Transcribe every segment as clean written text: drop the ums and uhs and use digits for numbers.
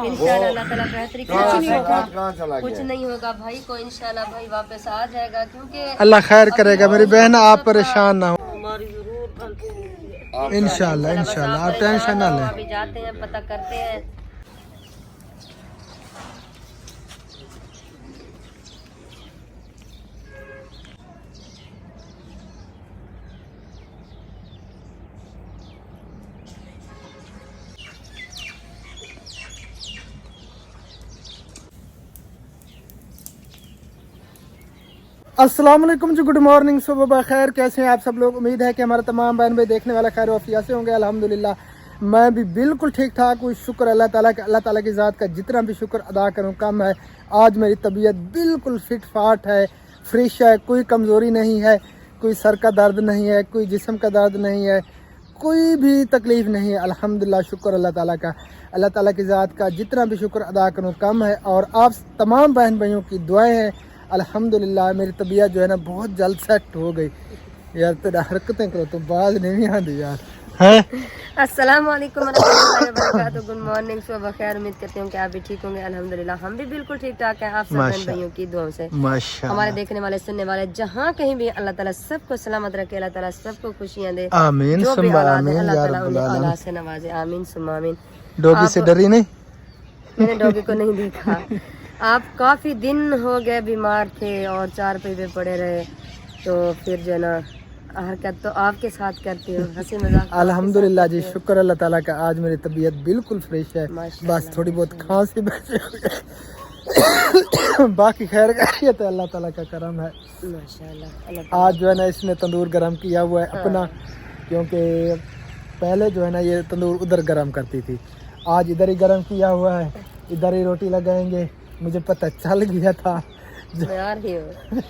इंशाल्लाह अल्लाह ताला बेहतरी कुछ नहीं होगा, कुछ नहीं होगा भाई को इंशाल्लाह भाई वापस आ जाएगा, क्योंकि अल्लाह खैर करेगा मेरी बहन, आप परेशान ना हो हमारी जरूर इंशाल्लाह इंशाल्लाह, आप टेंशन ना लें। अभी जाते हैं पता करते हैं। अस्सलाम वालेकुम जी, गुड मॉर्निंग, सुबह खैर, कैसे हैं आप सब लोग। उम्मीद है कि हमारे तमाम बहन भाई देखने वाला खैर वाफिया से होंगे। अल्हम्दुलिल्लाह मैं भी बिल्कुल ठीक ठाक हूँ, शुक्र अल्लाह ताला का। अल्लाह ताला की ज़ात का जितना भी शुक्र अदा करूँ कम है। आज मेरी तबीयत बिल्कुल फिट फाट है, फ्रेश है, कोई कमज़ोरी नहीं है, कोई सर का दर्द नहीं है, कोई जिस्म का दर्द नहीं है, कोई भी तकलीफ़ नहीं है। अल्हम्दुलिल्लाह शुक्र अल्लाह ताला का। अल्लाह ताला की ज़ात का जितना भी शुक्र अदा करूँ कम है। और आप तमाम बहन भाइयों की दुआएँ हैं, अल्हम्दुलिल्लाह मेरी तबीयत जो है ना बहुत जल्द सेट हो गई। यार तेरा हरकतें करो तो बाज नहीं आती यार है। अस्सलाम वालेकुम रहमतुल्लाहि व बरकातहू, गुड मॉर्निंग, सुबह खैर। उम्मीद करती हूँ कि आप भी ठीक होंगे। अल्हम्दुलिल्लाह हम भी बिल्कुल ठीक ठाक हैं, आप सब बहन भाइयों की दुआओं से। माशाअल्लाह, हमारे देखने वाले सुनने वाले जहाँ कहीं भी अल्लाह ताला सबको सलामत रखे, अल्लाह ताला सबको खुशियाँ दे, आमीन जो भी सुम्मा औलाद है आमीन अल्लाह या ताला रब्बुल उन्हें आलमीन। औलाद से नवाजे, आमीन सुम्मा आमीन। डॉगी से डरी नहीं? मैंने डॉगी को नहीं देखा। आप काफ़ी दिन हो गए बीमार थे और चार पे पड़े रहे, तो फिर जो है ना हरकत तो आपके साथ करती हूँ, हंसी मजाक। अल्हम्दुलिल्लाह जी, शुक्र अल्लाह ताला का। आज मेरी तबीयत बिल्कुल फ्रेश है, बस थोड़ी बहुत खांसी बची हुई है। बाकी खैर खैरियत है, अल्लाह ताला का करम है माशाल्लाह। आज जो है ना इसने तंदूर गरम किया हुआ है अपना, क्योंकि पहले जो है ना ये तंदूर उधर गरम करती थी, आज इधर ही गरम किया हुआ है, इधर ही रोटी लगाएंगे। मुझे पता चल गया था मैं आ रही हूँ।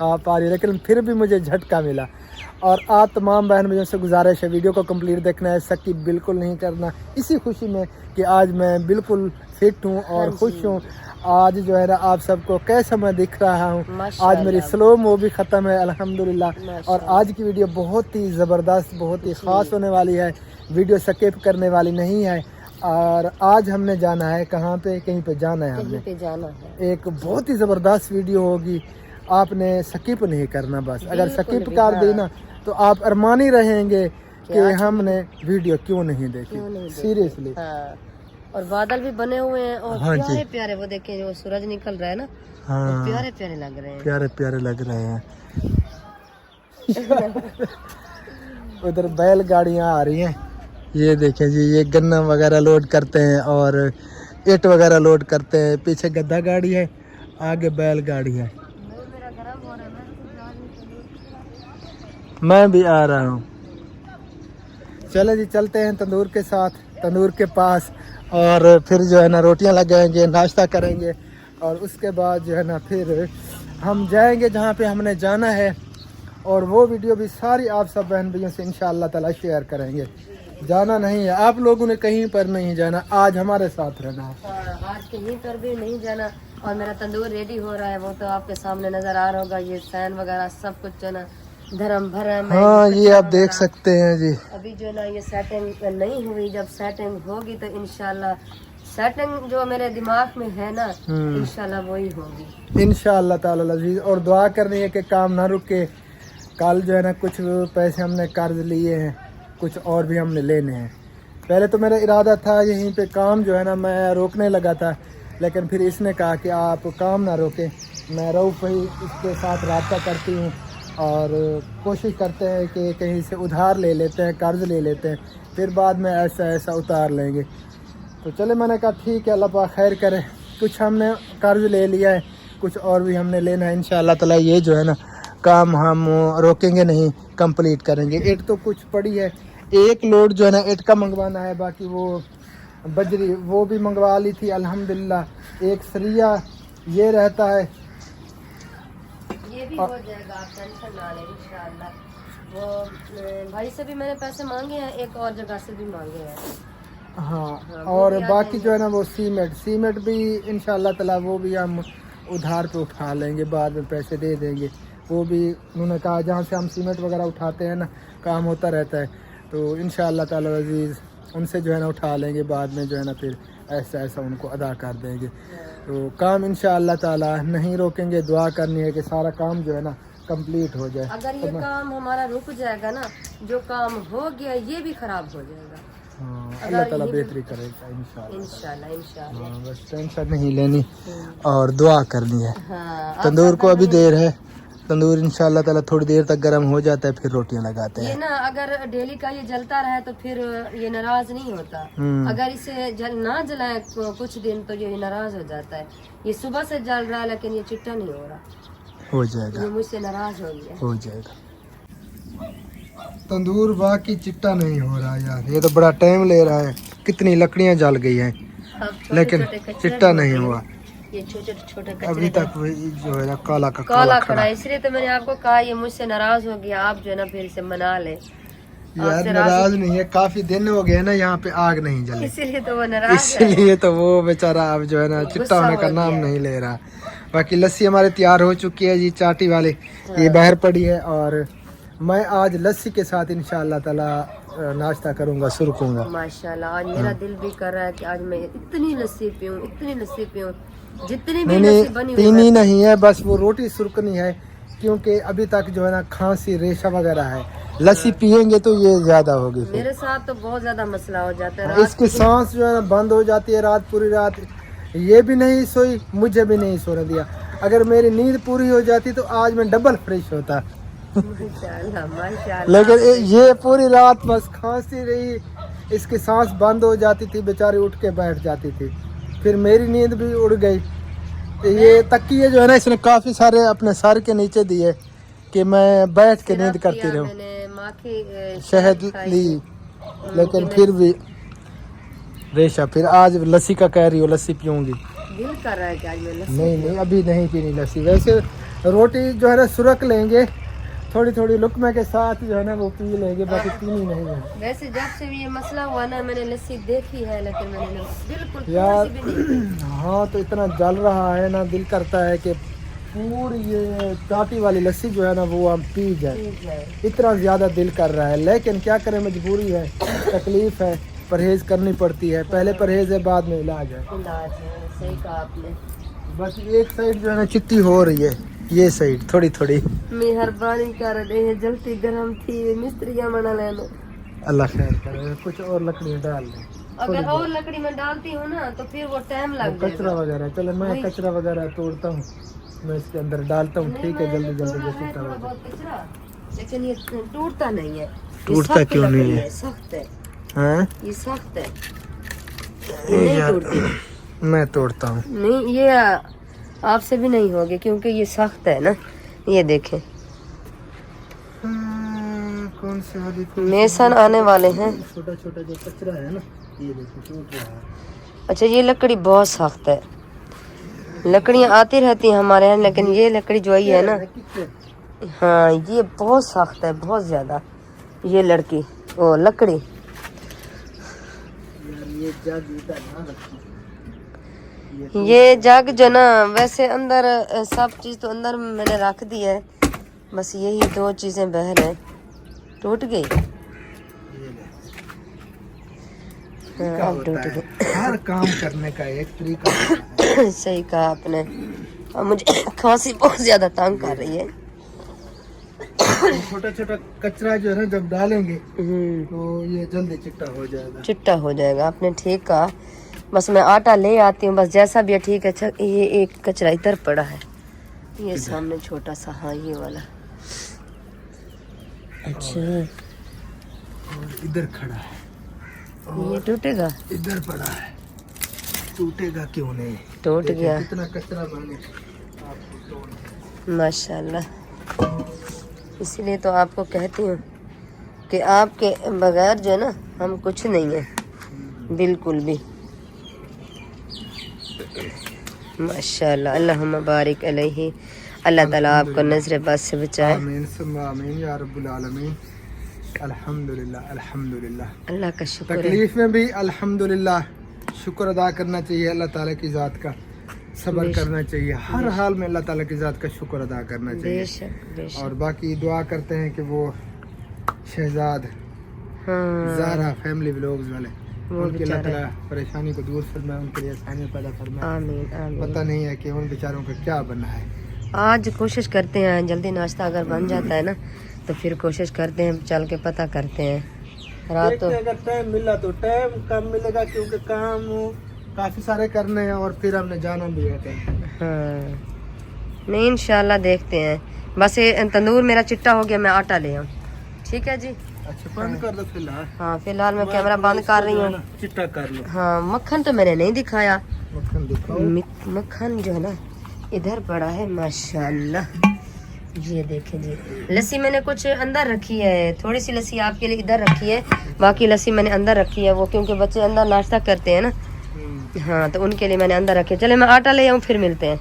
आप आ रही, लेकिन फिर भी मुझे झटका मिला। और आप तमाम बहन भाइयों से गुजारिश है, वीडियो को कंप्लीट देखना है, स्किप बिल्कुल नहीं करना, इसी खुशी में कि आज मैं बिल्कुल फिट हूँ और खुश हूँ। आज जो है ना आप सबको कैसा मैं दिख रहा हूँ, आज मेरी स्लो वो भी ख़त्म है अल्हम्दुलिल्लाह। और आज की वीडियो बहुत ही ज़बरदस्त, बहुत ही ख़ास होने वाली है, वीडियो स्किप करने वाली नहीं है। और आज हमने जाना है कहाँ पे, कहीं पे जाना है, हमने जाना है। एक बहुत ही ज़बरदस्त वीडियो होगी, आपने स्किप नहीं करना। बस अगर स्किप कर दी ना तो आप अरमानी रहेंगे कि हमने वीडियो क्यों नहीं देखी, सीरियसली। और बादल भी बने हुए हैं और हाँ प्यारे प्यारे, वो देखें जो सूरज निकल रहा है ना, हाँ, प्यारे प्यारे लग रहे हैं, प्यारे प्यारे लग रहे हैं। उधर बैलगाड़ियाँ आ रही हैं, ये देखें जी, ये गन्ना वगैरह लोड करते हैं और ईंट वगैरह लोड करते हैं। पीछे गद्दा गाड़ी है, आगे बैलगाड़ी है। मैं भी आ रहा हूँ। चलो जी चलते हैं तंदूर के साथ, तंदूर के पास, और फिर जो है ना रोटियां लगाएंगे, नाश्ता करेंगे, और उसके बाद जो है ना फिर हम जाएंगे जहाँ पे हमने जाना है। और वो वीडियो भी सारी आप सब बहन भाइयों से इंशाअल्लाह ताला शेयर करेंगे। जाना नहीं है आप लोगों ने, कहीं पर नहीं जाना, आज हमारे साथ रहना है। आज कहीं पर भी नहीं जाना। और मेरा तंदूर रेडी हो रहा है, वो तो आपके सामने नजर आ रहा होगा, ये फैन वगैरह सब कुछ जो ना धर्म भरम है। हाँ ये आप देख सकते हैं जी। अभी जो ना ये सेटिंग नहीं हुई, जब सेटिंग होगी तो इंशाल्लाह, सेटिंग जो मेरे दिमाग में है ना इंशाल्लाह वही होगी इंशाअल्लाह ताला अजीज। और दुआ करनी है कि काम ना रुके। कल जो है ना कुछ पैसे हमने कर्ज लिए हैं, कुछ और भी हमने लेने हैं। पहले तो मेरा इरादा था यहीं पे काम जो है ना मैं रोकने लगा था, लेकिन फिर इसने कहा कि आप काम ना रोकें। मैं रऊफ़ भाई इसके साथ रब्ता करती हूँ और कोशिश करते हैं कि कहीं से उधार ले लेते हैं, कर्ज ले लेते हैं, फिर बाद में ऐसा ऐसा उतार लेंगे। तो चले, मैंने कहा ठीक है, अल्लाह पाक खैर करे। कुछ हमने कर्ज ले लिया है, कुछ और भी हमने लेना है। इंशाअल्लाह ताला ये जो है ना काम हम रोकेंगे नहीं, कंप्लीट करेंगे। ईंट तो कुछ पड़ी है, एक लोड जो है ना ईंट का मंगवाना है, बाकी वो बजरी वो भी मंगवा ली थी अल्हम्दुलिल्लाह। एक सरिया ये रहता है, ये भी हो जाएगा, आप टेंशन ना लें इंशाअल्लाह। वो भाई से भी मैंने पैसे मांगे हैं, एक और जगह से भी मांगे हैं। हाँ और बाकी जो है ना वो सीमेंट भी इंशाअल्लाह ताला वो भी हम उधार पे उठा लेंगे, बाद में पैसे दे देंगे। वो भी उन्होंने कहा जहाँ से हम सीमेंट वगैरह उठाते हैं ना, काम होता रहता है, तो इंशाअल्लाह ताला अजीज़ उनसे जो है ना उठा लेंगे, बाद में जो है ना फिर ایسا ایسا ان کو ادا کر دیں گے. تو کام انشاءاللہ تعالی نہیں روکیں گے. دعا کرنی ہے کہ سارا کام جو ہے نا کمپلیٹ ہو جائے. اگر یہ کام ہمارا رک جائے گا نا، جو کام ہو گیا یہ بھی خراب ہو جائے گا. ہاں اللہ تعالیٰ بہتری کرے گا انشاءاللہ. انشاءاللہ انشاءاللہ. ہاں بس ٹینشن نہیں لینی اور دعا کرنی ہے. ہاں تندور کو ابھی دیر ہے. تندور انشاءاللہ تعالیٰ تھوڑی دیر تک گرم ہو جاتا ہے پھر روٹیاں لگاتے یہ ہیں. نا اگر ڈیلی کا یہ جلتا رہے تو پھر یہ ناراض نہیں ہوتا. اگر اسے نہ جلائے کچھ دن تو یہ ناراض ہو جاتا ہے. یہ صبح سے جل رہا ہے لیکن یہ چٹا نہیں ہو رہا. ہو جائے گا یہ مجھ سے ناراض ہو گیا. ہو جائے گا. تندور باقی چٹا نہیں ہو رہا یار. یہ تو بڑا ٹائم لے رہا ہے. کتنی لکڑیاں جل گئی ہیں لیکن چٹا نہیں ہوا یہ چھوٹے چھوٹے ابھی تک. وہی جو ہے نا کالا کا کالا کھڑا ہے. اس لیے تو میں نے آپ کو کہا یہ مجھ سے ناراض ہو گیا. آپ جو ہے نا پھر اسے منا لے. یار ناراض نہیں ہے. کافی دن ہو گئے نا یہاں پہ آگ نہیں جلی. اسی لیے تو وہ ناراض اس لیے تو وہ بیچارہ اب جو ہے نا چٹا ہونے کا نام نہیں لے رہا. باقی لسی ہمارے تیار ہو چکی ہے جی چاٹی والے. یہ باہر پڑی ہے اور میں آج لسی کے ساتھ انشاءاللہ تعالی ناشتہ کروں گا سرکوں گا. ماشاءاللہ آج میرا دل بھی کر رہا ہے کہ آج میں اتنی لسی پیوں اتنی لسی پیوں جتنی بھی نہیں لسی بنی ہوئی پینی نہیں ہے بس وہ روٹی سرکنی ہے کیونکہ ابھی تک جو ہے نا کھانسی ریشہ وغیرہ ہے. لسی پیئیں گے تو یہ زیادہ ہوگی. میرے ساتھ تو بہت زیادہ مسئلہ ہو جاتا ہے. اس کی سانس جو ہے نا بند ہو جاتی ہے رات پوری رات. یہ بھی نہیں سوئی مجھے بھی نہیں سونے دیا. اگر میری نیند پوری ہو جاتی تو آج میں ڈبل فریش ہوتا. ماشاءاللہ ماشاءاللہ. لیکن یہ پوری رات بس کھانسی رہی. اس کی سانس بند ہو جاتی تھی بیچاری اٹھ کے بیٹھ جاتی تھی. پھر میری نیند بھی اڑ گئی. یہ تکیے جو ہے نا اس نے کافی سارے اپنے سر کے نیچے دیے کہ میں بیٹھ کے نیند کرتی رہوں. میں نے ماکھی شہد لی لیکن پھر بھی ریشا. پھر آج لسی کا کہہ رہی ہو لسی پیوں گی. دل کر رہا ہے کہ آج میں لسی نہیں ابھی نہیں پینی لسی. ویسے روٹی جو ہے نا سرک لیں گے تھوڑی تھوڑی لقمے کے ساتھ جو ہے نا وہ پی لیں گے. باقی پینی نہیں ہے. ویسے جب سے بھی یہ مسئلہ ہوا نا میں نے لسی دیکھی ہے لیکن میں نے بالکل یار تھوڑی سی بھی نہیں. ہاں تو اتنا جل رہا ہے نا دل کرتا ہے کہ پوری یہ چاٹی والی لسی جو ہے نا وہ ہم پی جائیں. اتنا زیادہ دل کر رہا ہے لیکن کیا کریں مجبوری ہے تکلیف ہے. پرہیز کرنی پڑتی ہے. پہلے پرہیز ہے بعد میں علاج ہے. علاج ہے. صحیح کہا آپ نے. بس ایک سائڈ جو ہے نا چٹی ہو رہی ہے. یہ سائڈ تھوڑی تھوڑی. مہربانی کر رہے ہیں جلدی گرم تھی مستریاں بنا لینا. اللہ خیر کرے. کچھ اور لکڑیاں ڈال دیں. اگر اور لکڑی میں ڈالتی ہوں نا تو پھر وہ ٹائم لگ جائے کچرا گا. وغیرہ چلے میں کچرا وغیرہ توڑتا ہوں میں اس کے اندر ڈالتا ہوں. ٹھیک ہے جلدی جلدی جیسے تھوڑا بہت کچرا لیکن یہ ٹوٹتا نہیں ہے. ٹوٹتا کیوں نہیں ہے؟ سخت ہے. ہاں یہ سخت ہے. یہ نہیں ٹوٹتی. میں توڑتا ہوں. نہیں یہ آپ سے بھی نہیں ہوگی کیونکہ یہ سخت ہے نا. یہ دیکھیں کون سے والی میسن آنے والے ہیں. چھوٹا چھوٹا جو کچرا ہے نا یہ دیکھیں ٹوٹ رہا ہے. اچھا یہ لکڑی بہت سخت ہے. لکڑیاں آتی رہتی ہیں ہمارے یہاں لیکن یہ لکڑی جو ہے نا ہاں یہ بہت سخت ہے بہت زیادہ. یہ لڑکی وہ لکڑی یہ جگ جو نا ویسے اندر سب چیز تو اندر میں نے رکھ دی ہے. بس یہی دو چیزیں باہر ہیں. ٹوٹ گئی. ہاں اب ٹوٹ گئی. ہر کام کرنے کا ایک طریقہ ہوتا ہے. صحیح کہا آپ نے. اب مجھے کھانسی بہت زیادہ تنگ کر رہی ہے. چھوٹا چھوٹا کچرا جو ہے نا جب ڈالیں گے تو یہ جلدی چٹا ہو جائے گا. چٹا ہو جائے گا. آپ نے ٹھیک کہا. بس میں آٹا لے آتی ہوں بس جیسا بھی ہے ٹھیک ہے. اچھا یہ ایک کچرا ادھر پڑا ہے. یہ سامنے چھوٹا سا ہاں یہ والا. اچھا اور ادھر کھڑا ہے. یہ ٹوٹے گا. ادھر پڑا ہے. ٹوٹے گا کیوں نہیں. ٹوٹ گیا. کتنا کچرا بنے. ماشاء اللہ. اسی لیے تو آپ کو کہتی ہوں کہ آپ کے بغیر جو ہے نا ہم کچھ نہیں ہیں بالکل بھی. ماشاء اللہ. اللہم بارک علیہ. اللہ تعالیٰ آپ کو نظر بد سے بچائے. آمین ثم آمین یا رب العالمین. الحمدللہ الحمدللہ. اللہ کا شکر ہے. تکلیف میں بھی الحمدللہ شکر ادا کرنا چاہیے اللہ تعالیٰ کی ذات کا. صبر کرنا چاہیے. ہر حال میں اللہ تعالیٰ کی ذات کا شکر ادا کرنا بے چاہیے. شک بے شک. اور باقی دعا کرتے ہیں کہ وہ شہزاد زہرا فیملی ولاگز والے वो उनकी अल्लाह बेचारे। ताला परेशानी को दूर फरमाए, उनके लिए आसानी पैदा फरमाए। आमीन आमीन। पता नहीं है कि उन बेचारों का क्या बना है। आज कोशिश करते हैं जल्दी नाश्ता अगर बन जाता है ना तो फिर कोशिश करते हैं चल के पता करते हैं। रात तो देखते हैं, अगर टाइम मिला तो टाइम कम मिलेगा क्योंकि काम काफ़ी सारे करने हैं और फिर हमने जाना भी है कहीं। हाँ नहीं इंशाल्लाह देखते हैं। बस ये तंदूर मेरा चिट्टा हो गया, मैं आटा ले आऊँ। ठीक है जी। अच्छा बंद कर दो फिलहाल। हाँ फिलहाल मैं कैमरा बंद कर रही हूँ। चिट्टा कर लो। हाँ मक्खन तो मैंने नहीं दिखाया। मक्खन दिखाओ। मक्खन जो है ना इधर पड़ा है माशाल्लाह। ये देखें जी, लस्सी मैंने कुछ अंदर रखी है, थोड़ी सी लस्सी आपके लिए इधर रखी है, बाकी लस्सी मैंने अंदर रखी है। वो क्योंकि बच्चे अंदर नाश्ता करते हैं ना, हाँ तो उनके लिए मैंने अंदर रखे। चले मैं आटा ले आऊँ फिर मिलते हैं।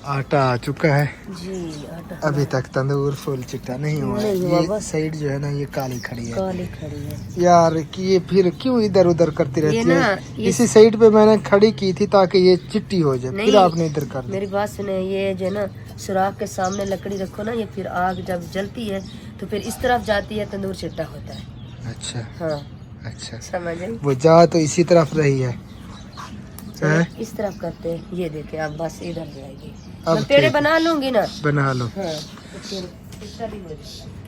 आटा आ चुका है जी आटा अभी तक तंदूर फुल चिट्टा नहीं हुआ है। नहीं हुआ ये बस। साइड जो है ना ये काली खड़ी है काली खड़ी है यार कि ये फिर क्यों इधर उधर करती रहती ना, है। ये- इसी साइड पे मैंने खड़ी की थी ताकि ये चिट्टी हो जाए, फिर नहीं। आपने इधर कर दी। मेरी बात सुने, ये जो है ना सुराख के सामने लकड़ी रखो ना, ये फिर आग जब जलती है तो फिर इस तरफ जाती है, तंदूर चिट्टा होता है। अच्छा हाँ अच्छा, समझ आई? वो जा तो इसी तरफ रही है। चलो, हैं? इस तरफ करते हैं। ये देखे अब बस इधर जाएगी। अब मैं पेड़े ठीक है। बना लूंगी ना। बना लो। हाँ तो फिर चिट्टा भी हो जाएगा।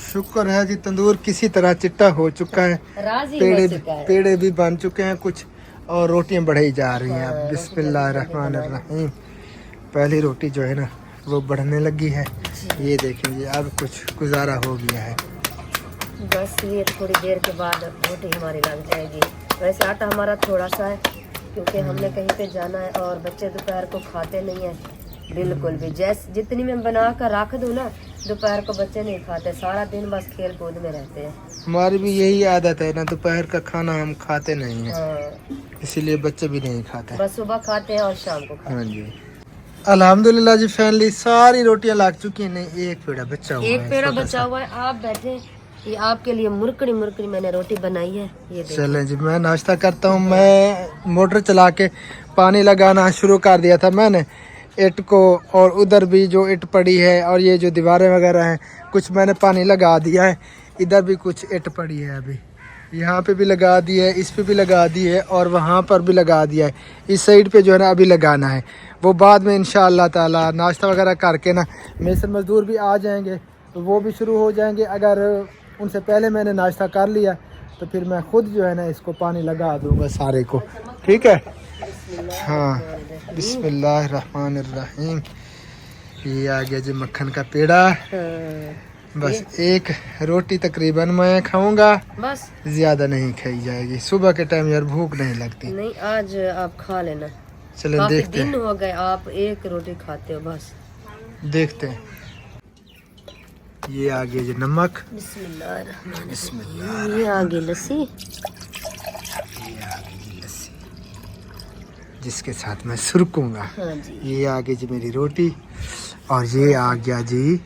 शुक्र है जी तंदूर किसी तरह चिट्टा हो चुका है। राजी पेड़े हो चुका है। पेड़े भी बन चुके हैं कुछ और रोटियां बढ़ाई जा रही हैं। हाँ, अब रोटी बिस्मिल्लाहिर्रहमानिर्रहीम। पहली रोटी जो है ना वो बढ़ने लगी है। ये देखेंगे अब कुछ गुजारा हो गया है। बस ये थोड़ी देर के बाद रोटी हमारी लग जाएगी। वैसे आटा हमारा थोड़ा सा है क्योंकि हमने कहीं पे जाना है और बच्चे दोपहर को खाते नहीं है बिल्कुल भी। जैसे जितनी मैं बना कर रख दूँ ना, दोपहर को बच्चे नहीं खाते, सारा दिन बस खेल कूद में रहते हैं। हमारी भी यही आदत है ना, दोपहर का खाना हम खाते नहीं हैं, हाँ इसीलिए बच्चे भी नहीं खाते। बस सुबह खाते हैं और शाम को खाते हाँ जी अल्हम्दुलिल्लाह जी फैमिली सारी रोटियां लग चुकी हैं। नहीं एक पेड़ा बचा हुआ हैं। एक है, पेड़ा छोटा बचा सा। हुआ है। आप बैठे, ये आपके लिए मुरकड़ी मुरकड़ी मैंने रोटी बनाई है। ये देखो। चलें जी मैं नाश्ता करता हूँ। मैं मोटर चला के पानी लगाना शुरू कर दिया था मैंने इट को, और उधर भी जो इट पड़ी है और ये जो दीवारें वगैरह हैं कुछ मैंने पानी लगा दिया है। इधर भी कुछ इट पड़ी है, अभी यहाँ पे भी लगा दी है, इस पे भी लगा दी है और वहाँ पर भी लगा दिया है। इस साइड पे जो है ना अभी लगाना है, वो बाद में इंशाअल्लाह ताला नाश्ता वगैरह करके ना मेसर मजदूर भी आ जाएंगे तो वो भी शुरू हो जाएंगे। अगर उनसे पहले मैंने नाश्ता कर लिया तो फिर मैं खुद जो है ना इसको पानी लगा दूंगा सारे को। ठीक है। हाँ बिस्मिल्लाहिर्रहमानिर्रहीम। ये आ गया जी मक्खन का पेड़ा। हाँ, बस एक रोटी तकरीबन मैं खाऊंगा, बस ज्यादा नहीं खाई जाएगी। सुबह के टाइम यार भूख नहीं लगती। नहीं आज आप खा लेना। चलें काफी देखते दिन हैं हो गए आप एक रोटी खाते हो बस। देखते हैं। ये आ गया जी नमक, बिस्मिल्लाह। ये आ गई लस्सी। ये आ गई जी लस्सी जिसके साथ मैं सुरकूंगा। हाँ जी। ये आ गई जी मेरी रोटी और ये आ गया जी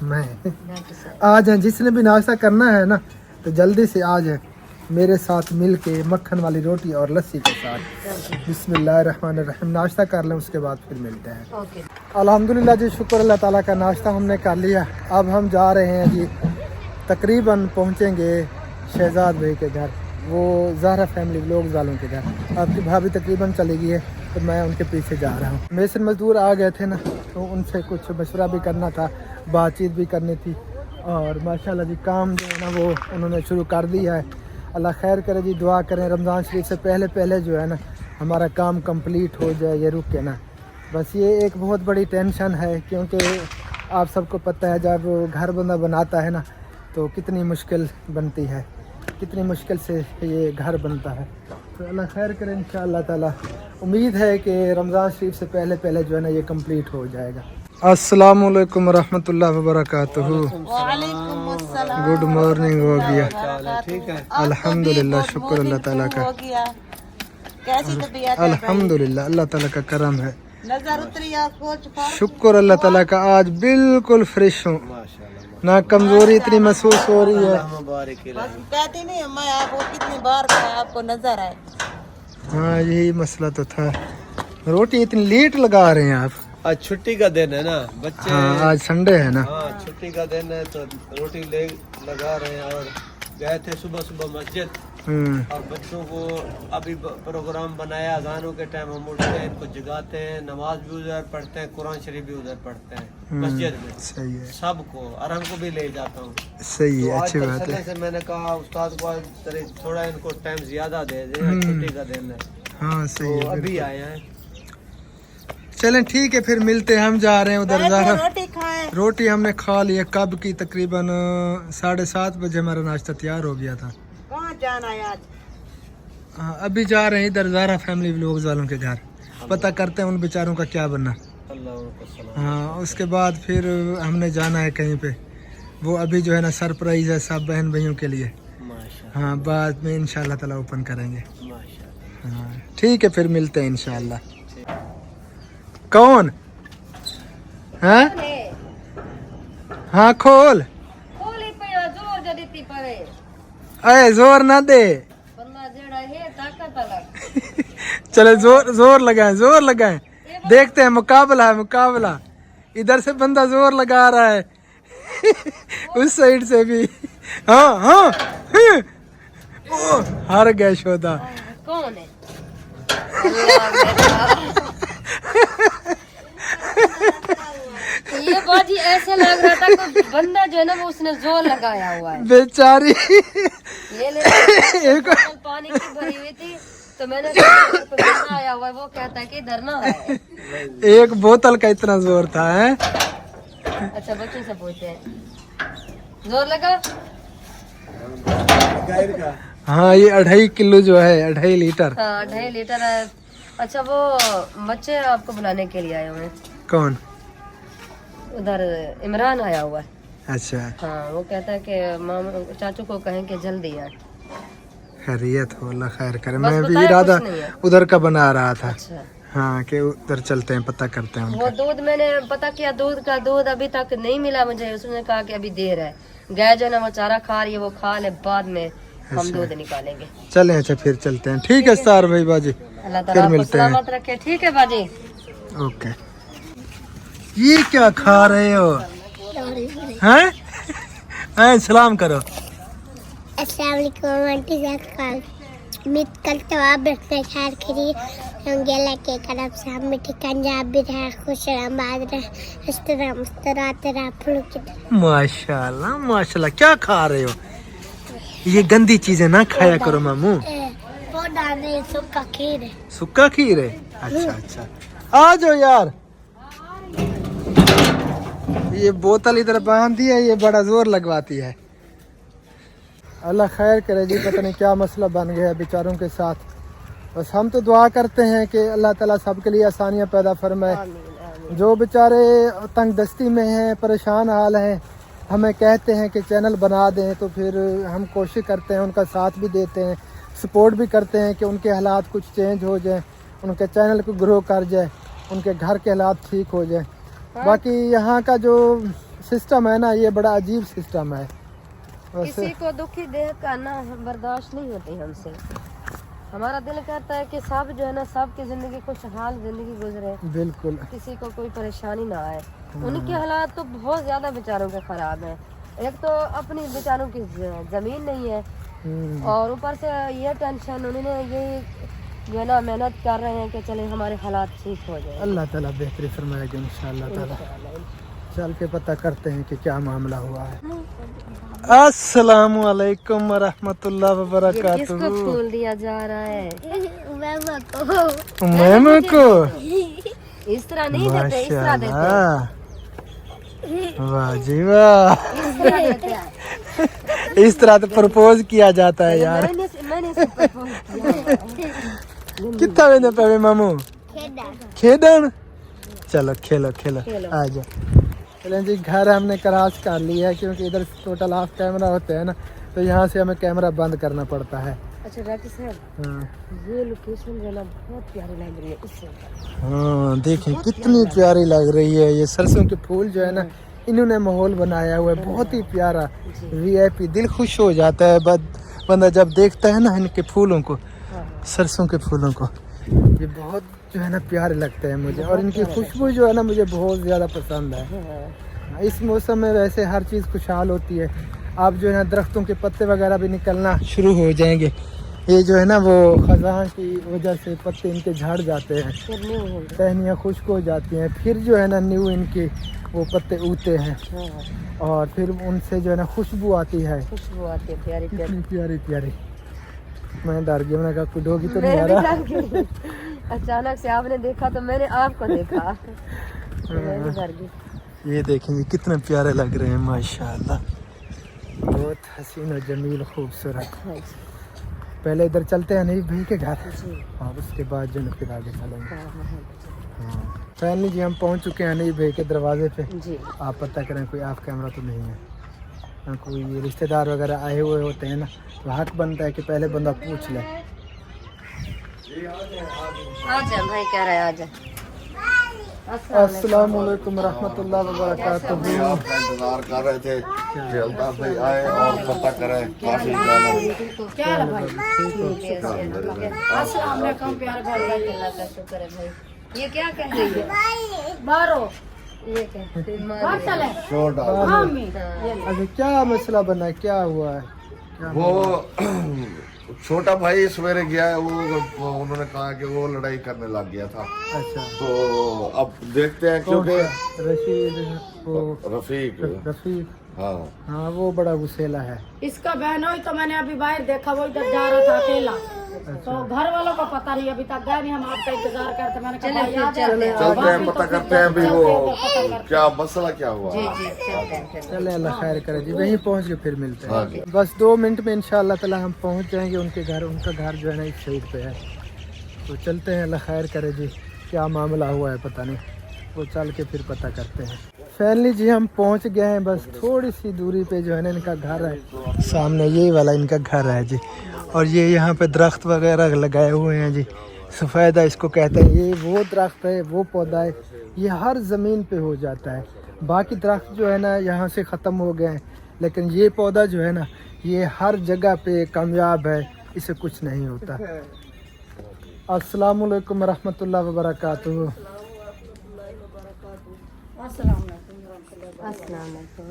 मैं। आ जाए जिसने भी नाश्ता करना है ना तो जल्दी से आ जाए मेरे साथ मिल के मक्खन वाली रोटी और लस्सी के साथ। बिस्मिल्लाहिर्रहमानिर्रहीम। नाश्ता कर लें उसके बाद फिर मिलते हैं। ओके। अल्हम्दुलिल्लाह जी शुक्र अल्लाह ताला का नाश्ता हमने कर लिया। अब हम जा रहे हैं जी, तकरीबन पहुंचेंगे शहजाद भाई के घर, वो ज़हरा फैमिली व्लॉग्स वालों के घर। आपकी भाभी तकरीबन चली गई है तो मैं उनके पीछे जा रहा हूँ। मेसर मजदूर आ गए थे ना तो उनसे कुछ मशवरा भी करना था, बातचीत भी करनी थी और माशाल्लाह जी काम जो है ना वो उन्होंने शुरू कर दिया है। अल्लाह खैर करे जी, दुआ करें रमज़ान शरीफ से पहले पहले जो है ना हमारा काम कंप्लीट हो जाए, ये रुके ना। बस ये एक बहुत बड़ी टेंशन है क्योंकि आप सबको पता है जब घर बंदा बनाता है ना तो कितनी मुश्किल बनती है, कितनी मुश्किल से ये घर बनता है। तो अल्लाह खैर करे इंशाअल्लाह ताला। उम्मीद है कि रमज़ान शरीफ से पहले पहले जो है ना ये कंप्लीट हो जाएगा। अस्सलामु अलैकुम रहमतुल्लाहि व बरकातुहू। गुड मॉर्निंग हो गया। ठीक है। अल्हम्दुलिल्लाह शुक्र अल्लाह ताला का। कैसी तबीयत है? अल्हम्दुलिल्लाह अल्लाह ताला का करम है। नजर उतरी या कुछ फर्क? शुक्र अल्लाह ताला का, आज बिल्कुल फ्रेश हूँ, ना कमजोरी इतनी महसूस हो रही है। बस कहती नहीं मैं आपको कितनी बार कहा आपको नजर आए। हाँ यही मसला तो था। रोटी इतनी लेट लगा रहे हैं आप? आज छुट्टी का दिन है ना बच्चे। हाँ आज संडे है ना। हाँ छुट्टी का दिन है तो रोटी ले लगा रहे हैं। और गए थे सुबह सुबह मस्जिद और बच्चों को अभी प्रोग्राम बनाया। अजानों के टाइम हम उठते हैं, इनको जगाते हैं, नमाज भी उधर पढ़ते हैं, कुरान शरीफ भी उधर पढ़ते हैं मस्जिद में। सही है। सबको और हमको भी ले जाता हूँ। सही है, तो अच्छी आज बात चलने है। से मैंने कहा उस्ताद को आज थोड़ा इनको टाइम ज्यादा दे दें, छुट्टी का दिन है। हाँ सही तो है। अभी आए हैं। चलें ठीक है फिर मिलते हैं। हम जा रहे हैं उधर ज़ाहरा। रोटी खाए। रोटी हमने खा ली है कब की, तकरीबन 7:30 बजे हमारा नाश्ता तैयार हो गया था। कहाँ जाना है आज? हाँ अभी जा रहे हैं इधर ज़ाहरा फैमिली व्लॉग्स वालों के घर, पता करते हैं उन बेचारों का क्या बनना। अल्लाह उनको सलाम। हाँ उसके बाद फिर हमने जाना है कहीं पे, वो अभी जो है ना सरप्राइज है सब बहन भाइयों के लिए। माशाल्लाह हाँ बाद में इंशाल्लाह ताला ओपन करेंगे। माशाल्लाह। हाँ ठीक है फिर मिलते हैं इंशाल्लाह। कौन है? हाँ खोल। खोली पे जोर जदी पड़े अरे जोर ना दे। बंदा जेड़ा है ताकत अलग। चले जोर लगाएं। देखते हैं, मुकाबला है मुकाबला। इधर से बंदा जोर लगा रहा है उस साइड से भी। हाँ ओ, हार गए शोधा। कौन है? अल्लाह मेरा। ये बाजी ऐसे लग रहा था कोई बंदा जो है ना वो उसने जोर लगाया हुआ है बेचारी। ये ले एक पानी की भरी हुई थी तो मैंने कहा आया हुआ है, वो कहता है कि डरना है। एक बोतल का इतना जोर था है? अच्छा बच्चों से पूछते हैं जोर लगा। हाँ ये 2.5 किलो जो है 2.5 लीटर। हाँ 2.5 लीटर है। अच्छा वो बच्चे आपको बुलाने के लिए आए हुए हैं। कौन? उधर इमरान आया हुआ है। अच्छा हाँ वो कहता है कि मामा चाचू को कहें कि जल्दी आए। खैरियत हो, अल्लाह खैर करे। बस मैं भी बताया इरादा कुछ नहीं है। उधर का बना रहा था। अच्छा हाँ कि उधर चलते हैं, पता करते हैं वो उनका। दूध मैंने पता किया, दूध अभी तक नहीं मिला मुझे। उसने कहा कि अभी देर है। गाय जो ना वो चारा खा रही है, वो खा ले, बाद में हम अच्छा। दूध निकालेंगे। चले अच्छा फिर चलते हैं। ठीक है स्टार भाई बाजी, अल्लाह फिर ताला आपको मिलते हैं। सलामत रखे। ठीक है बाजी। ओके। ये क्या खा रहे हो? हैं? हैं सलाम करो। अस्सलाम वालेकुम आंटी साहब। उम्मीद करते हो आप बैठने खैर खरी होंगे। अल्लाह के करम से हम मीठी कंजाब भी रहे, खुश रहे, आबाद रहे, हंसते रहे, मुस्कुराते रहे, फूलों की तरह। माशाल्लाह माशाल्लाह। क्या खा रहे हो? ये गंदी चीजें ना खाया करो मामू। वो दाने सूखा खीर है। सुक्का खीर है? अच्छा अच्छा आ जाओ यार। ये बोतल इधर बांध दी है, ये बड़ा जोर लगवाती है। अल्लाह खैर करे जी, पता नहीं क्या मसला बन गया है बेचारों के साथ। बस हम तो दुआ करते हैं कि अल्लाह ताला सबके लिए आसानियाँ पैदा फरमाए। जो बेचारे तंग दस्ती में हैं, परेशान हाल हैं, हमें कहते हैं कि चैनल बना दें, तो फिर हम कोशिश करते हैं, उनका साथ भी देते हैं, सपोर्ट भी करते हैं कि उनके हालात कुछ चेंज हो जाए, उनके चैनल को ग्रो कर जाए, उनके घर के हालात ठीक हो जाए। बाकी यहाँ का जो सिस्टम है ना, ये बड़ा अजीब सिस्टम है। किसी को दुखी देख कर ना बर्दाश्त नहीं होती हमसे। हमारा दिल करता है कि सब जो है ना, सबकी जिंदगी खुशहाल जिंदगी गुजरे, बिल्कुल किसी को कोई परेशानी ना आए। उनके हालात तो बहुत ज्यादा बेचारों के खराब हैं। एक तो अपनी बेचारों की जमीन नहीं है और ऊपर से ये टेंशन, उन्होंने ये जो है ना मेहनत कर रहे हैं कि चले हमारे हालात ठीक हो जाए। अल्लाह ताला बेहतरी फरमाएगा इंशाअल्लाह ताला। चल के पता करते हैं कि क्या मामला हुआ है। अस्सलाम वालेकुम रहमतुल्लाह व किसको बरकातुहू। फूल दिया जा रहा है? मैम को इस तरह नहीं देते, इस तरह देते हैं। माशाल्लाह, वाह जी वाह। इस तरह देते हैं। इस तरह तो प्रपोज किया जाता है यार। मैंने इसे प्रपोज किया है। कितना वेंदे पे मामू? खेडन। चलो खेलो खेलो, आ जाओ। चलें जी, घर हमने क्रॉस कर लिया है क्योंकि इधर टोटल ऑफ कैमरा होते हैं ना, तो यहाँ से हमें कैमरा बंद करना पड़ता है। अच्छा डॉक्टर साहब, हाँ ये लोकेशन जो है ना बहुत प्यारी लग रही है। इससे हाँ देखें कितनी प्यारी लग रही है। ये सरसों के फूल जो है ना, इन्होंने माहौल बनाया हुआ है, बहुत ही प्यारा VIP, दिल खुश हो जाता है बंदा जब देखता है ना इनके फूलों को, सरसों के फूलों को। ये बहुत जो है ना प्यारे लगते हैं मुझे, और इनकी खुशबू जो है ना मुझे बहुत ज़्यादा पसंद है। इस मौसम में वैसे हर चीज़ खुशहाल होती है। आप जो है ना दरख्तों के पत्ते वगैरह भी निकलना शुरू हो जाएंगे। ये जो है ना वो खजान की वजह से पत्ते इनके झड़ जाते हैं, टहनियाँ खुश्क हो जाती हैं, फिर जो है ना न्यू इनके वो पत्ते उगते हैं और फिर उनसे जो है ना खुशबू आती है, खुशबू आती है प्यारी प्यारी। कितनी प्यारी प्यारी। मैं डर गया, मैंने कहा कोई डोगी तो नहीं आ रहा। अचानक से आपने देखा तो मैंने आपको देखा, मैं भी डर गई। ये देखेंगे कितने प्यारे लग रहे हैं माशाल्लाह, बहुत हसीन और जमील खूबसूरत। पहले इधर चलते हैं नहीं भाई के घर और उसके बाद जो फिर आगे चलेंगे। हाँ फैमिली जी हम पहुंच चुके हैं नहीं भाई के दरवाजे पे जी। आप पता करें कोई ऑफ कैमरा तो नहीं है। हाँ, कोई रिश्तेदार वगैरह आए हुए होते हैं ना तो हक बनता है कि पहले बंदा पूछ ले। आजा भाई कह रहा है आजा। अस्सलाम वालेकुम रहमतुल्लाह व बरकातहू। आपका इंतजार कर रहे थे कि अल्ताफ भाई आए और पता करें काफी अस्सलाम वालेकुम प्यारे भाई। अल्लाह का शुक्र है भाई। ये क्या कह रही है? बारो ये कहते हैं शोर डाल अच्छा क्या मसला बना है, क्या हुआ है? वो छोटा भाई सवेरे गया है, वो उन्होंने कहा कि वो लड़ाई करने लग गया था। अच्छा तो अब देखते हैं क्योंकि रशीद वो रफीक रफीक हाँ हाँ वो बड़ा गुस्सेला है। इसका बहन हो तो मैंने अभी बाहर देखा, वो इधर जा रहा था अकेला, तो घर वालों को पता नहीं, अभी तक गए नहीं, हम आपका इंतजार करते। मैंने कहा भाई आ जाओ। चलते हैं पता करते हैं भी वो क्या मसला क्या हुआ। चले अल्लाह खैर करे जी, वहीं पहुंच के फिर मिलते हाँ हैं। बस 2 मिनट में इंशाअल्लाह ताला हम पहुंच जाएंगे उनके घर। उनका घर जो है ना इस साइड पे है, तो चलते हैं अल्लाह खैर करे जी। क्या मामला हुआ है पता नहीं, वो चल के फिर पता करते हैं। फैमिली जी हम पहुंच गए हैं, बस थोड़ी सी दूरी पे जो है ना इनका घर है, सामने ये वाला इनका घर है जी। और ये यहाँ पे दरख्त वगैरह लगाए हुए हैं जी, सफ़ेदा इसको कहते हैं। ये वो दरख्त है, वो पौधा है, ये हर ज़मीन पे हो जाता है। बाकी दरख्त जो है ना यहाँ से ख़त्म हो गए हैं, लेकिन ये पौधा जो है ना ये हर जगह पे कामयाब है, इसे कुछ नहीं होता। अस्सलाम वालेकुम रहमतुल्लाह व बरकातहू। अस्सलाम वालेकुम।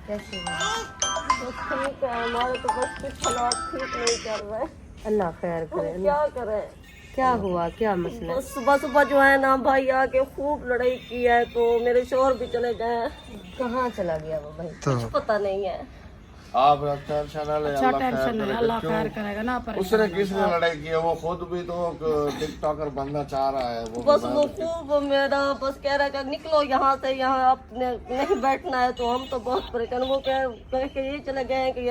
कैसे हो? ठीक है, हमारे तो बस कुछ हालात ठीक नहीं कर रहे। अल्लाह खैर करे। क्या करें? क्या हुआ, क्या मसला? बस सुबह सुबह जो है ना भाई आके खूब लड़ाई की है, तो मेरे शोहर भी चले गए। कहाँ चला गया वो भाई? तो पता नहीं है। आप टेंशन ना ले, अच्छा अल्लाह टेंशन खैर नहीं, करेगा। अल्लाह क्यों? खैर करेगा ना। पर उसने किसने लड़ाई की है? वो खुद भी तो टिकटॉकर बनना चाह रहा है। बस वो खूब मेरा बस कह रहा है कि निकलो यहाँ से, यहाँ आपने नहीं बैठना है। तो हम तो बहुत परेशान, वो कह के ये चले गए हैं कि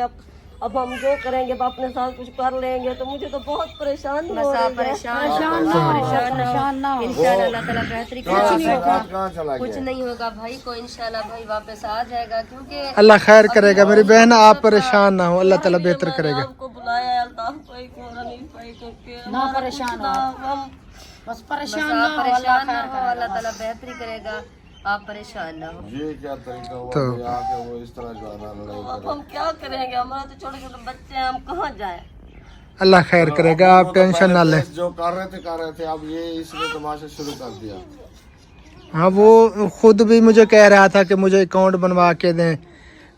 अब हम जो करेंगे अब अपने साथ कुछ कर लेंगे। तो मुझे तो बहुत परेशानी हो बस आप रही है। परेशान परेशान ना हो। इंशाल्लाह अल्लाह ताला बेहतरी कहाँ करेगा। कहाँ चला कुछ गया? नहीं होगा भाई को, इंशाल्लाह भाई वापस आ जाएगा, क्योंकि अल्लाह खैर करेगा मेरी बहन, आप परेशान ना हो, अल्लाह ताला बेहतर मैंने करेगा। आपको बुलाया है अल्ताफ भाई को, रनीफ भाई को कि ना हमारा परेशान कुछ ना, हम बस बस परेशान आप ना हो, परेशान अल्लाह ना खैर हो, अल्लाह करेगा। ताला बेहतरी करेगा, आप परेशान ना हो। ये क्या तरीका हुआ तो- कि आके वो इस तरह जो है ना लड़ाई अब करे? हम क्या करेंगे? हमारे तो छोटे छोटे बच्चे हैं, हम कहाँ जाए? अल्लाह खैर करेगा, आप टेंशन ना लें। जो कर रहे थे अब ये इसने तमाशा शुरू कर दिया। हाँ वो खुद भी मुझे कह रहा था कि मुझे अकाउंट बनवा के दें,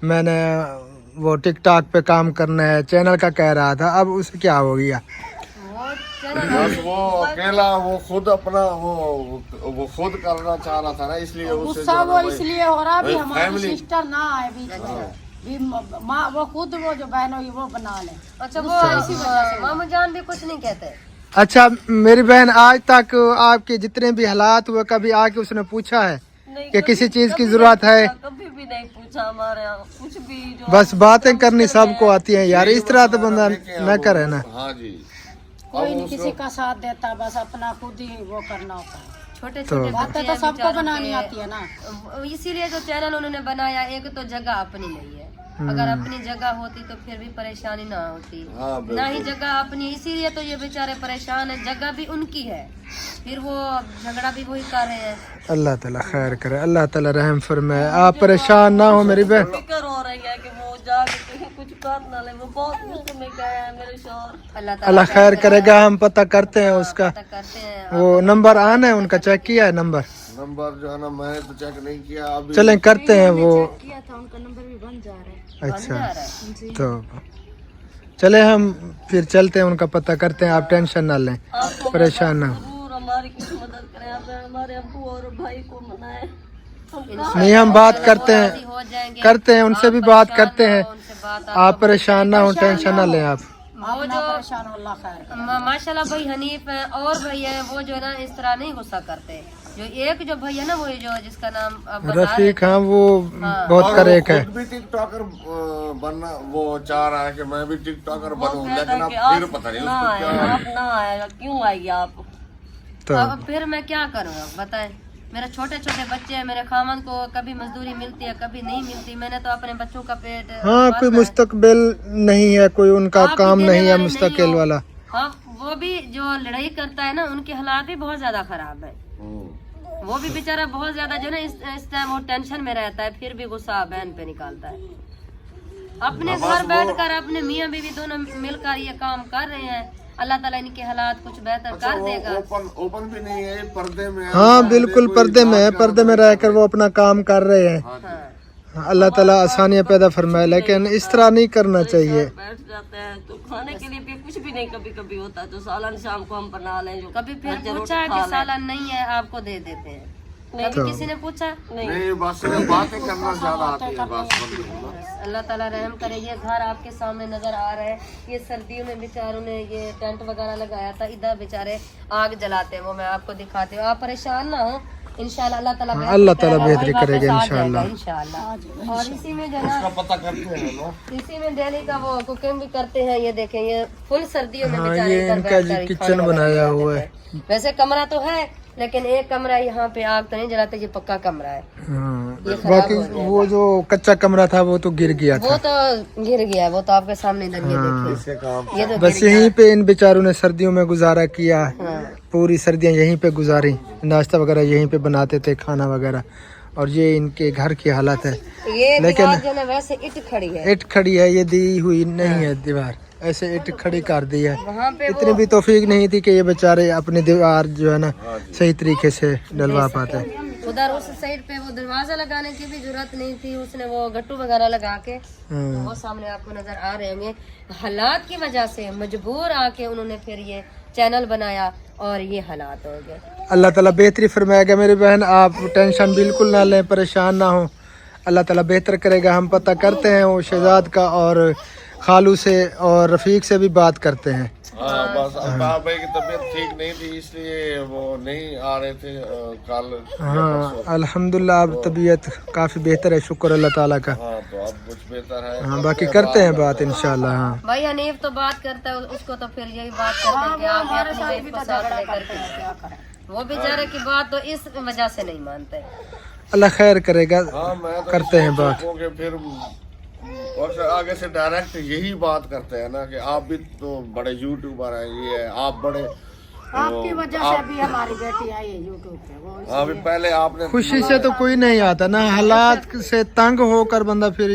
मैंने वो टिकटॉक पे काम करना है, चैनल का कह रहा था। अब उसे क्या हो गया? बस वो अकेला वो खुद अपना वो खुद करना चाह रहा था ना, इसलिए उससे गुस्सा वो इसलिए हो रहा भी भाई हमारी family- सिस्टर ना आए बीच में, भी माँ वो खुद वो जो बहन हुई वो बना ले। अच्छा वो मामू जान भी कुछ नहीं कहते? अच्छा मेरी बहन आज तक आपके जितने भी हालात हुए कभी आके उसने पूछा है नहीं, कि किसी कभी- चीज की कभी जरूरत नहीं है? पूछा, कभी भी नहीं पूछा हमारे यहाँ कुछ भी। जो बस बातें करनी सबको आती हैं यार, इस तरह तो बंदा न करे ना। हाँ जी कोई नहीं किसी का साथ देता, बस अपना खुद ही वो करना होता है। छोटे छोटे बातें तो सबको बनानी आती है ना। इसीलिए जो चैनल उन्होंने बनाया, एक तो जगह अपनी नहीं है। अगर अपनी जगह होती तो फिर भी परेशानी ना होती, हाँ, ना ही जगह अपनी, इसीलिए तो ये बेचारे परेशान है। जगह भी उनकी है, फिर वो झगड़ा भी वही कर रहे हैं। अल्लाह ताला खैर करे, अल्लाह ताला रहम फरमाए। आप परेशान ना हो मेरी बहन। फिक्र हो रही है कि वो जाके कहीं कुछ कर ना ले, वो बहुत मुश्किल में गए हैं मेरे शौहर। अल्लाह ताला अल्लाह खैर करेगा, हम पता करते हैं उसका। पता करते हैं। वो नंबर आना है उनका, चेक किया है नंबर? नंबर जो है ना मैंने तो चेक नहीं किया अभी। चलें करते हैं वो। किया था, उनका नंबर भी बन जा रहा है। अच्छा तो चले हम फिर चलते हैं, उनका पता करते हैं। आप टेंशन ना लें, परेशान ना हो। जरूर हमारी कुछ मदद करें, आप हमारे अब्बू और भाई को मनाएं। नहीं हम बात करते हैं, हो जाएंगे। करते हैं उनसे भी बात करते हैं। उनसे बात आप परेशान ना हो, टेंशन ना लें आप। वो जो माशाल्लाह भाई हनीफ है और भैया है, वो जो है ना इस तरह नहीं गुस्सा करते। जो एक जो भैया ना वो जो जिसका नाम आप बता रहे रफीक, हाँ वो बहुत और करेक है। खुद भी टिकटॉकर बनना वो चाह रहा है कि मैं भी टिकटॉकर बनूं, कहता लेकिन है अब कि फिर आप पता नहीं ना उसको आए, क्या आप ना आएगा, क्यों आएगी आप? तो अब फिर मैं क्या करूँ बताएं। मेरे छोटे छोटे बच्चे हैं, मेरे खामन को कभी मजदूरी मिलती है कभी नहीं मिलती। मैंने तो अपने बच्चों का पेट हाँ कोई मुस्तकबिल नहीं है, कोई उनका आप भी काम देने नहीं है वाले नहीं मुस्तकिल हो। वाला। हाँ वो भी जो लड़ाई करता है ना, उनके हालात भी बहुत ज्यादा खराब है। वो भी बेचारा बहुत ज्यादा जो है ना इस टाइम वो टेंशन में रहता है, फिर भी गुस्सा बहन पे निकालता है। अपने घर बैठकर अपने मियाँ बीवी दोनों मिलकर ये काम कर रहे हैं। अल्लाह ताला इनके हालात कुछ बेहतर कर देगा। ओपन भी नहीं है, पर्दे में है। हाँ बिल्कुल पर्दे में है, पर्दे में रहकर वो अपना काम कर रहे हैं। हाँ। अल्लाह ताला आसानियाँ पैदा फरमाए, लेकिन इस तरह नहीं करना चाहिए। बैठ जाते हैं तो खाने के लिए भी कुछ भी नहीं कभी कभी होता है, तो सालन शाम को हम बना लें। जो कभी फिर पूछा है कि सालन नहीं है आपको दे देते हैं, कभी किसी ने पूछा नहीं, बस बातें करना ज्यादा आती है बस। अल्लाह ताला रहम करे। ये घर आपके सामने नजर आ रहा है। ये सर्दियों में बेचारों ने ये टेंट वगैरह लगाया था, इधर बेचारे आग जलाते हैं, वो मैं आपको दिखाती हूँ। आप परेशान ना हो, इंशाल्लाह अल्लाह ताला बेहतरी करेगा इंशाल्लाह। इंशाल्लाह। और इसी में जो है ना पता करते हैं ना, इसी में डेली का वो कुकिंग भी करते हैं। ये देखें ये फुल सर्दियों में हाँ, बेचारे ये इधर इनका बैठकर जो ही किचन खाना बनाया बनाते हुआ हैं। है। वैसे कमरा तो है, लेकिन एक कमरा यहाँ पे आग तो नहीं जलाते, ये पक्का कमरा है। हाँ, ये खराब बाकी हो गया। वो जो कच्चा कमरा था वो तो गिर गया वो था। तो गिर गया, वो तो आपके सामने इधर ये देखिए, इसके काम ये तो बस यहीं पे इन बेचारों ने सर्दियों में गुजारा किया। हाँ। पूरी सर्दियां यहीं पे गुजारी, नाश्ता वगैरह यहीं पे बनाते थे, खाना वगैरह। और ये इनके घर की हालत है। ये लेकिन- दीवार जो है ना वैसे ईंट खड़ी है। ईंट खड़ी है, ये दी हुई नहीं है दीवार, ऐसे ईंट खड़ी कर दी है। वहाँ पे इतनी भी तौफीक नहीं थी कि ये बेचारे अपनी दीवार जो है ना सही तरीके से डलवा पाते। उधर उस साइड पे वो दरवाजा लगाने की भी जरूरत नहीं थी, उसने वो गट्टू वगैरह लगा के वो सामने आपको नजर आ रहे होंगे। हालात की वजह से मजबूर आके उन्होंने फिर ये चैनल बनाया और ये हालात हो गए। अल्लाह ताला बेहतरी फरमाएगा मेरी बहन, आप टेंशन बिल्कुल ना लें, परेशान ना हो। अल्लाह ताला बेहतर करेगा। हम पता करते हैं वो शहजाद का और खालू से और रफीक से भी बात करते हैं। हाँ बस अब भाई की तबीयत ठीक नहीं थी इसलिए वो नहीं आ रहे थे कल। हाँ अल्हम्दुलिल्लाह अब तबीयत काफ़ी बेहतर है, शुक्र अल्लाह ताला का। हाँ तो अब कुछ बेहतर है। हाँ बाकी करते हैं बात इंशाल्लाह। हाँ भाई हनीफ तो बात करता है, उसको तो फिर यही बात करते हैं कि आप अपनी वाइफ को साथ लेकर के। वो बेचारे की बात तो इस वजह से नहीं मानते। अल्लाह खैर करेगा, हाँ मैं तो करते हैं बात। कि फिर और आगे से डायरेक्ट यही बात करते हैं ना कि आप भी तो बड़े यूट्यूबर हैं, ये है आप बड़े आपकी वजह से अभी हमारी बेटी आई है यूट्यूब पे। वो अभी पहले आपने खुशी से तो कोई नहीं आता ना, हालात से तंग होकर बंदा फिर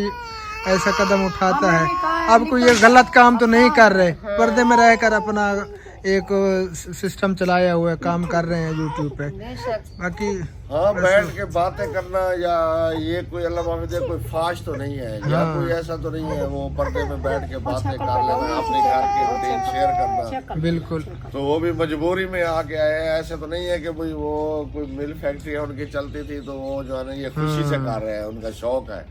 ऐसा कदम उठाता है। अब कोई ये गलत काम तो नहीं कर रहे, पर्दे में रहकर अपना एक सिस्टम चलाया हुआ है, काम कर रहे हैं यूट्यूब पे। बाकी हाँ बैठ के बातें करना या ये कोई अल्लाह माफी दे कोई फाश तो नहीं है या कोई ऐसा तो नहीं है वो पर्दे में बैठ के बातें कर लेना, अपने घर की रूटीन शेयर करना। बिल्कुल तो वो भी मजबूरी में आके आए हैं, ऐसे तो नहीं है कि भाई वो कोई मिल फैक्ट्री उनकी चलती थी तो वो जो है ना ये खुशी से कर रहे हैं, उनका शौक है।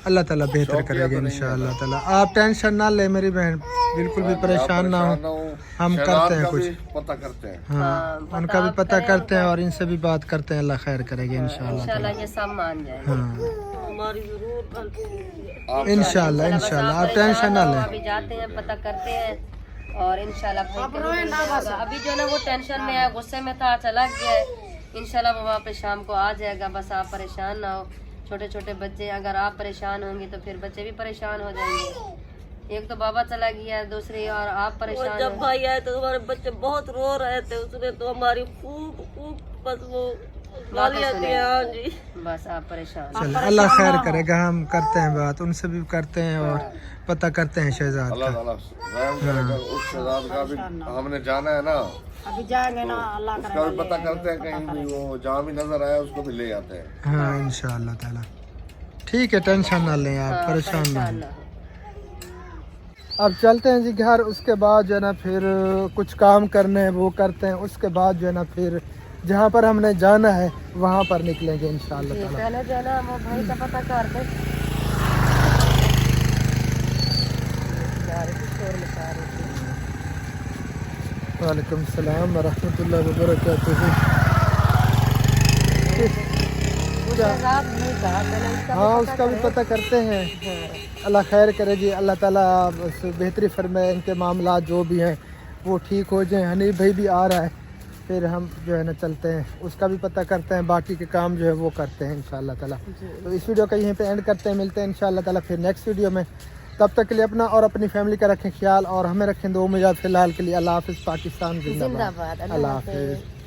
अल्लाह ताला बेहतर करेगा इंशाअल्लाह ताला। आप टेंशन ना ले मेरी बहन, बिल्कुल भी परेशान ना हो। हम करते हैं कुछ, पता करते हैं। हाँ उनका भी पता करते हैं और इनसे भी बात करते हैं। अल्लाह खैर करेगा इंशाअल्लाह ताला। इंशाल्लाह ये सब मान जाएंगे। हाँ हमारी जरूर इंशाअल्लाह इंशाअल्लाह आप टेंशन ना लें। अभी जाते हैं पता करते हैं और इंशाल्लाह भाई को मिल जाएगा। अभी जो ना वो टेंशन में है, गुस्से में था, चला गया है। इंशाल्लाह वो वहाँ पे शाम को आ जाएगा। बस आप परेशान ना हो। छोटे छोटे बच्चे, अगर आप परेशान होंगे तो फिर बच्चे भी परेशान हो जाएंगे। एक तो बाबा चला गया, दूसरी और आप वो परेशान जब हैं। भाई आए तो हमारे बच्चे बहुत रो रहे थे, उसने तो हमारी खूब खूब बस वो गालियाँ दी। हाँ जी, बस आप परेशान। चल अल्लाह खैर करेगा, हम करते हैं बात उनसे भी करते हैं और पता करते हैं शहजाद अल्लाह का। ताला रहम करेगा। उस शहजाद का भी हमने जाना है ना, अभी जाएंगे ना, अल्लाह उसका भी पता करते हैं, कहीं भी वो जहाँ भी नजर आया उसको भी ले आते हैं। हाँ इंशाअल्लाह ताला। ठीक है, टेंशन ना लें आप, परेशान ना परेशान हो। ना हो। अब चलते हैं जी घर, उसके बाद जो है ना फिर कुछ काम करने हैं वो करते हैं, उसके बाद जो है ना फिर जहाँ पर हमने जाना है वहाँ पर निकलेंगे इंशाअल्लाह ताला। पहले जो है ना वो भाई का पता करते। वालेकुम सलाम वरहमतुल्लाहि वबरकातुहू। शहजाद नहीं कहा, पहले उसका हाँ भी उसका भी करें। पता करते हैं। अल्लाह खैर करे जी, अल्लाह ताला बस बेहतरी फरमाए, इनके मामलात जो भी हैं वो ठीक हो जाएं। हनीफ भाई भी आ रहा है, फिर हम जो है ना चलते हैं, उसका भी पता करते हैं, बाकी के काम जो है वो करते हैं इंशाअल्लाह ताला। तो इस वीडियो का यहीं पे एंड करते हैं, मिलते हैं इंशाअल्लाह ताला फिर नेक्स्ट वीडियो में। तब तक के लिए अपना और अपनी फैमिली का रखें ख्याल और हमें रखें दुआ में। फिलहाल के लिए अल्लाह हाफिज़, पाकिस्तान जिंदाबाद। जिंदाबाद। अल्लाह हाफिज़।